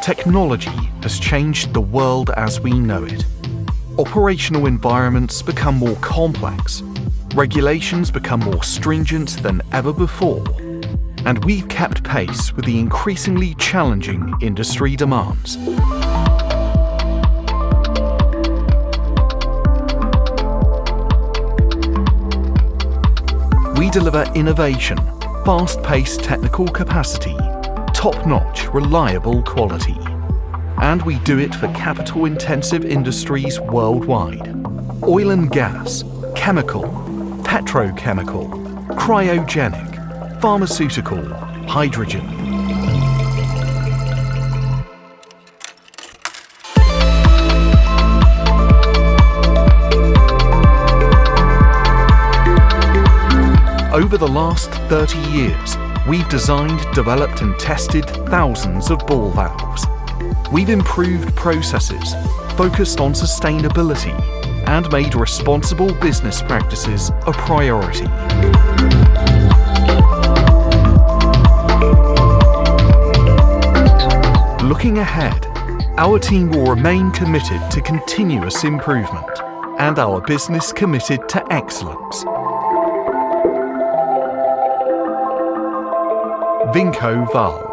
Technology has changed the world as we know it. Operational environments become more complex, regulations become more stringent than ever before, and we've kept pace with the increasingly challenging industry demands. We deliver innovation, fast-paced technical capacity, top-notch, reliable quality. And we do it for capital-intensive industries worldwide. Oil and gas, chemical, petrochemical, cryogenic, pharmaceutical, hydrogen. Over the last 30 years, we've designed, developed and tested thousands of ball valves. We've improved processes, focused on sustainability, and made responsible business practices a priority. Looking ahead, our team will remain committed to continuous improvement and our business committed to excellence. Vinco Valve.